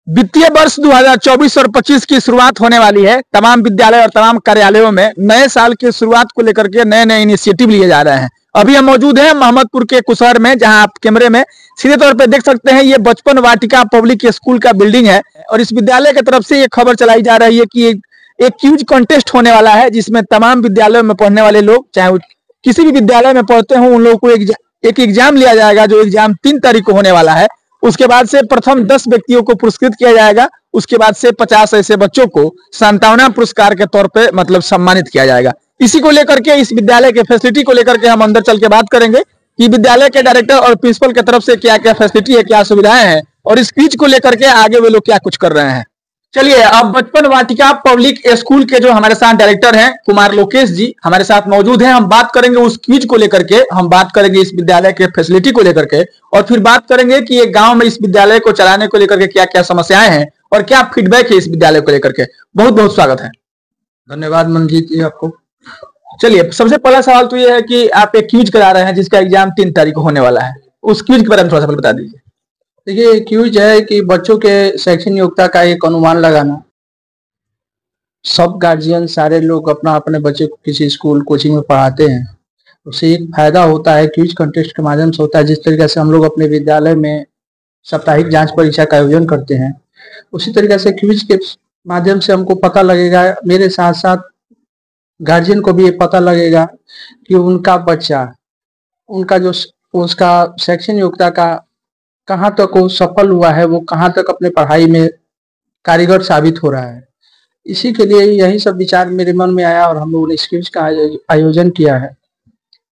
वित्तीय वर्ष 2024 और 25 की शुरुआत होने वाली है। तमाम विद्यालय और तमाम कार्यालयों में नए साल की शुरुआत को लेकर के नए नए इनिशिएटिव लिए जा रहे हैं। अभी हम मौजूद हैं मोहम्मदपुर के कुशहर में, जहां आप कैमरे में सीधे तौर पे देख सकते हैं। ये बचपन वाटिका पब्लिक स्कूल का बिल्डिंग है और इस विद्यालय की तरफ से ये खबर चलाई जा रही है कि एक क्यूज कॉन्टेस्ट होने वाला है, जिसमें तमाम विद्यालयों में पढ़ने वाले लोग, चाहे किसी भी विद्यालय में पढ़ते हो, उन लोगों को एक एग्जाम लिया जाएगा, जो एग्जाम 3 तारीख को होने वाला है। उसके बाद से प्रथम 10 व्यक्तियों को पुरस्कृत किया जाएगा। उसके बाद से 50 ऐसे बच्चों को सांत्वना पुरस्कार के तौर पे मतलब सम्मानित किया जाएगा। इसी को लेकर के, इस विद्यालय के फैसिलिटी को लेकर के हम अंदर चल के बात करेंगे कि विद्यालय के डायरेक्टर और प्रिंसिपल की तरफ से क्या क्या फैसिलिटी है, क्या सुविधाएं हैं और इस क्विज को लेकर के आगे वे लोग क्या कुछ कर रहे हैं। चलिए, अब बचपन वाटिका पब्लिक स्कूल के जो हमारे साथ डायरेक्टर हैं कुमार लोकेश जी हमारे साथ मौजूद हैं। हम बात करेंगे उस क्विज को लेकर के, हम बात करेंगे इस विद्यालय के फैसिलिटी को लेकर के, और फिर बात करेंगे कि एक गांव में इस विद्यालय को चलाने को लेकर के क्या क्या समस्याएं हैं और क्या फीडबैक है इस विद्यालय को लेकर के। बहुत बहुत स्वागत है। धन्यवाद मनजीत जी आपको। चलिए, सबसे पहला सवाल तो ये है कि आप एक क्विज करा रहे हैं जिसका एग्जाम 3 तारीख को होने वाला है। उस क्विज के बारे में थोड़ा सा बता दीजिए। देखिए, क्यूज है कि बच्चों के शैक्षणिक योग्यता का एक अनुमान लगाना। सब गार्जियन, सारे लोग अपना अपने बच्चे को किसी स्कूल कोचिंग में पढ़ाते हैं, उससे एक फायदा होता है, क्यूज कंटेस्ट के माध्यम से होता है। जिस तरीके से हम लोग अपने विद्यालय में साप्ताहिक जांच परीक्षा का आयोजन करते हैं, उसी तरीके से क्यूज के माध्यम से हमको पता लगेगा, मेरे साथ साथ गार्जियन को भी ये पता लगेगा कि उनका बच्चा, उनका जो उसका शैक्षणिक योग्यता का कहाँ तक वो सफल हुआ है, वो कहाँ तक अपने पढ़ाई में कारीगर साबित हो रहा है। इसी के लिए यही सब विचार मेरे मन में आया और हम लोगों ने इस क्विज का आयोजन किया है।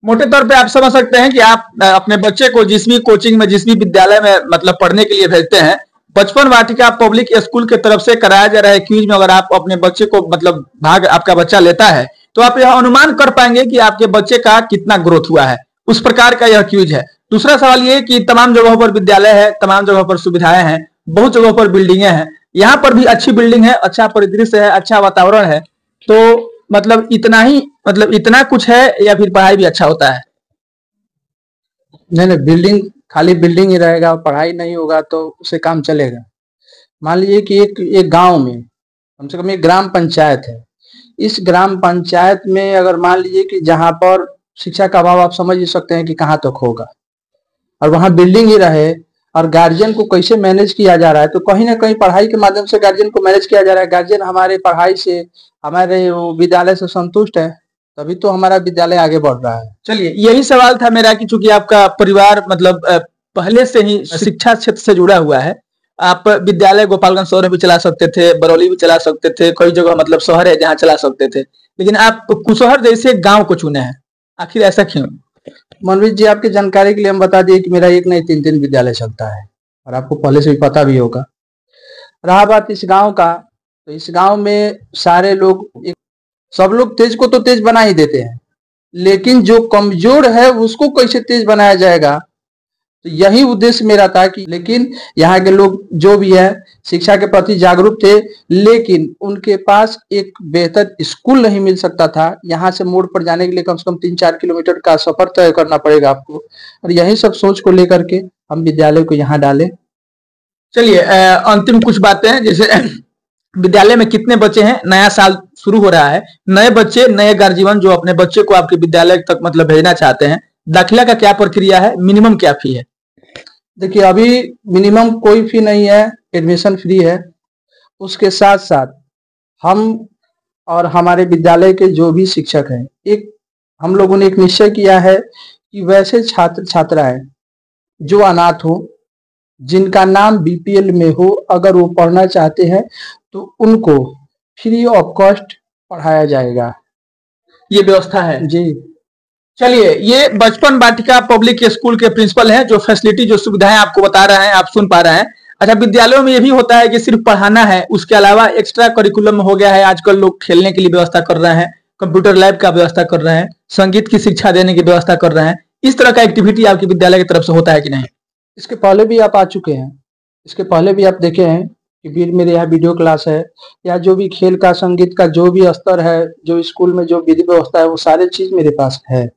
मोटे तौर पे आप समझ सकते हैं कि आप अपने बच्चे को जिस भी कोचिंग में, जिस भी विद्यालय में मतलब पढ़ने के लिए भेजते हैं, बचपन वाटिका पब्लिक स्कूल की तरफ से कराया जा रहा है क्विज में। अगर आप अपने बच्चे को मतलब भाग आपका बच्चा लेता है तो आप यह अनुमान कर पाएंगे कि आपके बच्चे का कितना ग्रोथ हुआ है। उस प्रकार का यह क्विज है। दूसरा सवाल ये कि तमाम जगहों पर विद्यालय है, तमाम जगहों पर सुविधाएं हैं, बहुत जगहों पर बिल्डिंगें हैं। यहाँ पर भी अच्छी बिल्डिंग है, अच्छा परिदृश्य है, अच्छा वातावरण है। तो मतलब इतना ही, मतलब इतना कुछ है या फिर पढ़ाई भी अच्छा होता है? नहीं, बिल्डिंग खाली बिल्डिंग ही रहेगा, पढ़ाई नहीं होगा तो उससे काम चलेगा। मान लीजिए कि एक गांव में कम से कम एक ग्राम पंचायत है। इस ग्राम पंचायत में अगर मान लीजिए कि जहां पर शिक्षा का अभाव, आप समझ ही सकते हैं कि कहाँ तक होगा, और वहां बिल्डिंग ही रहे और गार्जियन को कैसे मैनेज किया जा रहा है, तो कहीं ना कहीं पढ़ाई के माध्यम से गार्जियन को मैनेज किया जा रहा है। गार्जियन हमारे पढ़ाई से, हमारे विद्यालय से संतुष्ट है, तभी तो हमारा विद्यालय आगे बढ़ रहा है। चलिए, यही सवाल था मेरा कि चूंकि आपका परिवार मतलब पहले से ही शिक्षा क्षेत्र से जुड़ा हुआ है, आप विद्यालय गोपालगंज शहर में भी चला सकते थे, बरौली भी चला सकते थे, कई जगह मतलब शहर है जहाँ चला सकते थे, लेकिन आप कुशहर जैसे गाँव को चुने हैं। आखिर ऐसा क्यों? मनवीर जी, आपकी जानकारी के लिए हम बता दिए कि मेरा एक नहीं 3 विद्यालय चलता है और आपको पहले से भी पता भी होगा। रहा बात इस गांव का, तो इस गांव में सारे लोग, सब लोग तेज को तो तेज बना ही देते हैं, लेकिन जो कमजोर है उसको कैसे तेज बनाया जाएगा, तो यही उद्देश्य मेरा था कि, लेकिन यहाँ के लोग जो भी है शिक्षा के प्रति जागरूक थे, लेकिन उनके पास एक बेहतर स्कूल नहीं मिल सकता था। यहाँ से मोड़ पर जाने के लिए कम से कम 3-4 किलोमीटर का सफर तय करना पड़ेगा आपको, और यही सब सोच को लेकर के हम विद्यालय को यहाँ डाले। चलिए, अंतिम कुछ बातें हैं, जैसे विद्यालय में कितने बच्चे हैं? नया साल शुरू हो रहा है, नए बच्चे, नए गार्जियन जो अपने बच्चे को आपके विद्यालय तक मतलब भेजना चाहते हैं, दाखिला का क्या प्रक्रिया है, मिनिमम क्या फी है? देखिए, अभी मिनिमम कोई फी नहीं है, एडमिशन फ्री है। उसके साथ साथ हम और हमारे विद्यालय के जो भी शिक्षक हैं, हम लोगों ने एक निश्चय किया है कि वैसे छात्र छात्राएं जो अनाथ हो, जिनका नाम बीपीएल में हो, अगर वो पढ़ना चाहते हैं तो उनको फ्री ऑफ कॉस्ट पढ़ाया जाएगा। ये व्यवस्था है जी। चलिए, ये बचपन वाटिका पब्लिक स्कूल के प्रिंसिपल हैं, जो फैसिलिटी, जो सुविधाएं आपको बता रहे हैं, आप सुन पा रहे हैं। अच्छा, विद्यालयों में ये भी होता है कि सिर्फ पढ़ाना है, उसके अलावा एक्स्ट्रा करिकुलम हो गया है। आजकल लोग खेलने के लिए व्यवस्था कर रहे हैं, कंप्यूटर लैब का व्यवस्था कर रहे हैं, संगीत की शिक्षा देने की व्यवस्था कर रहे हैं। इस तरह का एक्टिविटी आपकी विद्यालय की तरफ से होता है कि नहीं? इसके पहले भी आप आ चुके हैं, इसके पहले भी आप देखे हैं कि मेरे यहाँ वीडियो क्लास है, या जो भी खेल का, संगीत का जो भी स्तर है, जो स्कूल में जो विधि व्यवस्था है, वो सारे चीज मेरे पास है।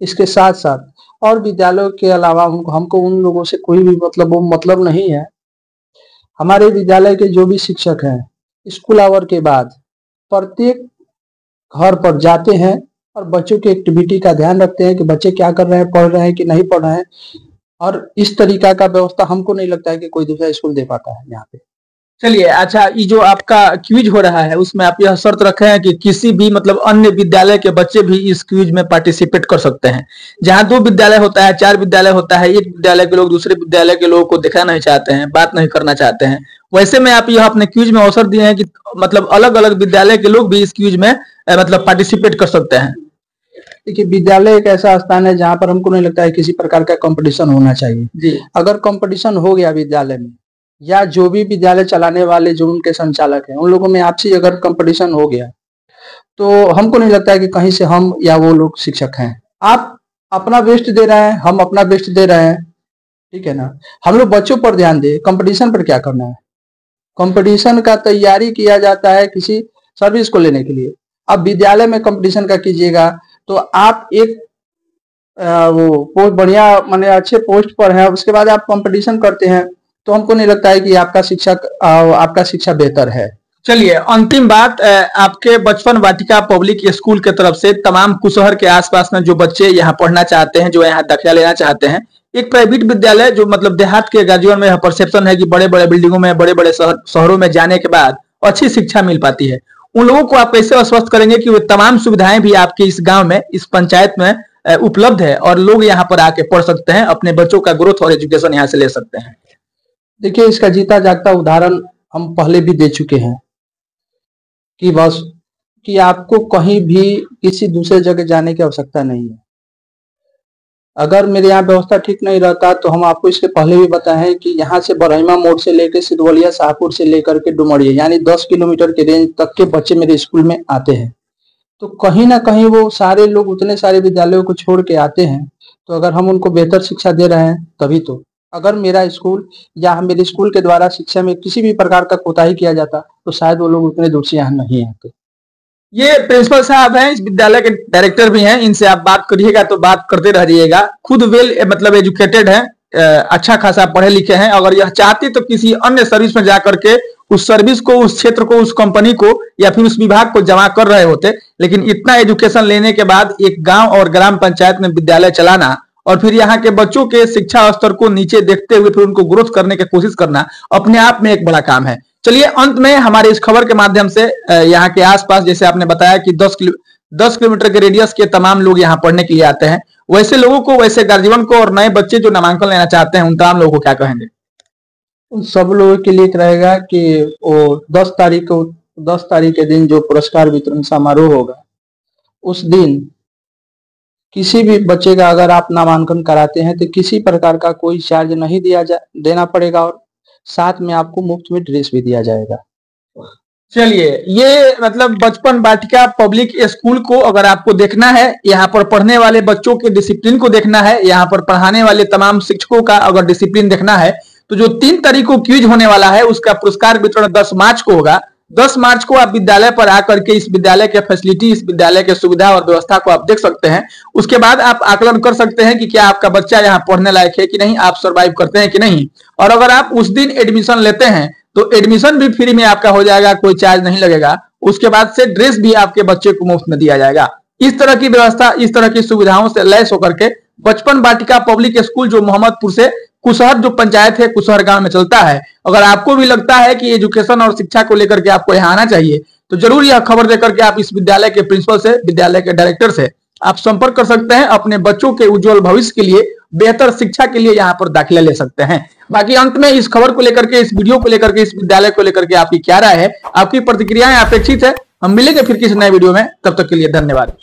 इसके साथ साथ और विद्यालयों के अलावा हमको उन लोगों से कोई भी मतलब नहीं है। हमारे विद्यालय के जो भी शिक्षक हैं स्कूल आवर के बाद प्रत्येक घर पर जाते हैं और बच्चों की एक्टिविटी का ध्यान रखते हैं कि बच्चे क्या कर रहे हैं, पढ़ रहे हैं कि नहीं पढ़ रहे हैं। और इस तरीका का व्यवस्था हमको नहीं लगता है कि कोई दूसरा स्कूल दे पाता है यहाँ पे। चलिए, अच्छा, ये जो आपका क्विज हो रहा है उसमें आप यह शर्त रखे हैं कि किसी भी मतलब अन्य विद्यालय के बच्चे भी इस क्विज में पार्टिसिपेट कर सकते हैं। जहां 2 विद्यालय होता है, 4 विद्यालय होता है, एक विद्यालय के लोग दूसरे विद्यालय के लोगों को देखना नहीं चाहते हैं, बात नहीं करना चाहते हैं। वैसे में आप यह अपने क्विज में अवसर दिए हैं कि मतलब अलग अलग विद्यालय के लोग भी इस क्विज में मतलब पार्टिसिपेट कर सकते हैं। देखिए, विद्यालय एक ऐसा स्थान है जहाँ पर हमको नहीं लगता है किसी प्रकार का कंपटीशन होना चाहिए जी। अगर कंपटीशन हो गया विद्यालय में, या जो भी विद्यालय चलाने वाले जो उनके संचालक हैं उन लोगों में आपसी अगर कंपटीशन हो गया, तो हमको नहीं लगता है कि कहीं से हम या वो लोग शिक्षक हैं। आप अपना बेस्ट दे रहे हैं, हम अपना बेस्ट दे रहे हैं, ठीक है ना। हम लोग बच्चों पर ध्यान दें, कंपटीशन पर क्या करना है। कंपटीशन का तैयारी किया जाता है किसी सर्विस को लेने के लिए। अब विद्यालय में कंपटीशन का कीजिएगा तो आप एक वो पोस्ट बढ़िया माने अच्छे पोस्ट पर है, उसके बाद आप कंपटीशन करते हैं, तो हमको नहीं लगता है कि आपका शिक्षा बेहतर है। चलिए, अंतिम बात, आपके बचपन वाटिका पब्लिक स्कूल के तरफ से तमाम कुशहर के आसपास में जो बच्चे यहाँ पढ़ना चाहते हैं, जो यहाँ दाखिला लेना चाहते हैं, एक प्राइवेट विद्यालय जो मतलब देहात के गार्जियन में यह परसेप्शन है कि बड़े बड़े बिल्डिंगों में, बड़े बड़े शहरों में जाने के बाद अच्छी शिक्षा मिल पाती है, उन लोगों को आप कैसे आश्वस्त करेंगे कि वो तमाम सुविधाएं भी आपके इस गांव में, इस पंचायत में उपलब्ध है और लोग यहाँ पर आके पढ़ सकते हैं, अपने बच्चों का ग्रोथ और एजुकेशन यहाँ से ले सकते हैं? देखिए, इसका जीता जागता उदाहरण हम पहले भी दे चुके हैं कि बस कि आपको कहीं भी किसी दूसरे जगह जाने की आवश्यकता नहीं है। अगर मेरे यहाँ व्यवस्था ठीक नहीं रहता तो हम आपको इसके पहले भी बताए हैं कि यहाँ से बरहिमा मोड़ से लेकर सिद्धवलिया, शाहपुर से लेकर के डुमरिया, यानी 10 किलोमीटर के रेंज तक के बच्चे मेरे स्कूल में आते हैं। तो कहीं ना कहीं वो सारे लोग उतने सारे विद्यालयों को छोड़ के आते हैं, तो अगर हम उनको बेहतर शिक्षा दे रहे हैं तभी तो। अगर मेरा स्कूल या मेरे स्कूल के द्वारा शिक्षा में किसी भी प्रकार का कोताही किया जाता तो शायद वो लोग उतने दूर से यहाँ नहीं आते। ये प्रिंसिपल साहब हैं, इस विद्यालय के डायरेक्टर भी हैं, इनसे आप बात करिएगा तो बात करते रह जाइएगा। खुद वेल मतलब एजुकेटेड हैं, अच्छा खासा पढ़े लिखे हैं। अगर यह चाहते तो किसी अन्य सर्विस में जाकर के उस सर्विस को, उस क्षेत्र को, उस कंपनी को या फिर उस विभाग को जमा कर रहे होते, लेकिन इतना एजुकेशन लेने के बाद एक गांव और ग्राम पंचायत में विद्यालय चलाना और फिर यहाँ के बच्चों के शिक्षा स्तर को नीचे देखते हुए फिर उनको ग्रोथ करने की कोशिश करना अपने आप में एक बड़ा काम है। चलिए, अंत में हमारे इस खबर के माध्यम से यहाँ के आसपास, जैसे आपने बताया कि 10 किलोमीटर के रेडियस के तमाम लोग यहाँ पढ़ने के लिए आते हैं, वैसे लोगों को, वैसे गार्जियन को और नए बच्चे जो नामांकन लेना चाहते हैं उन तमाम लोगों को क्या कहेंगे? उन सब लोगों के लिए रहेगा कि वो 10 तारीख के दिन जो पुरस्कार वितरण समारोह होगा, उस दिन किसी भी बच्चे का अगर आप नामांकन कराते हैं तो किसी प्रकार का कोई चार्ज नहीं देना पड़ेगा और साथ में आपको मुफ्त में ड्रेस भी दिया जाएगा। चलिए, ये मतलब बचपन वाटिका पब्लिक स्कूल को अगर आपको देखना है, यहाँ पर पढ़ने वाले बच्चों के डिसिप्लिन को देखना है, यहाँ पर पढ़ाने वाले तमाम शिक्षकों का अगर डिसिप्लिन देखना है, तो जो 3 तारीख को क्विज होने वाला है उसका पुरस्कार वितरण 10 मार्च को होगा। 10 मार्च को आप विद्यालय पर आकर के इस विद्यालय के फैसिलिटी, इस विद्यालय के सुविधा और व्यवस्था को आप देख सकते हैं। उसके बाद आप आकलन कर सकते हैं कि क्या आपका बच्चा यहाँ पढ़ने लायक है कि नहीं, आप सर्वाइव करते हैं कि नहीं। और अगर आप उस दिन एडमिशन लेते हैं तो एडमिशन भी फ्री में आपका हो जाएगा, कोई चार्ज नहीं लगेगा। उसके बाद से ड्रेस भी आपके बच्चे को मुफ्त में दिया जाएगा। इस तरह की व्यवस्था, इस तरह की सुविधाओं से लैस होकर के बचपन वाटिका पब्लिक स्कूल जो मोहम्मदपुर से कुशहर जो पंचायत है, कुशहर गांव में चलता है, अगर आपको भी लगता है कि एजुकेशन और शिक्षा को लेकर के आपको यहाँ आना चाहिए तो जरूर यह खबर देकर के आप इस विद्यालय के प्रिंसिपल से, विद्यालय के डायरेक्टर से आप संपर्क कर सकते हैं। अपने बच्चों के उज्जवल भविष्य के लिए, बेहतर शिक्षा के लिए यहाँ पर दाखिला ले सकते हैं। बाकी अंत में इस खबर को लेकर के, इस वीडियो को लेकर के, इस विद्यालय को लेकर के आपकी क्या राय है, आपकी प्रतिक्रियाएं अपेक्षित है। हम मिलेंगे फिर किसी नए वीडियो में, तब तक के लिए धन्यवाद।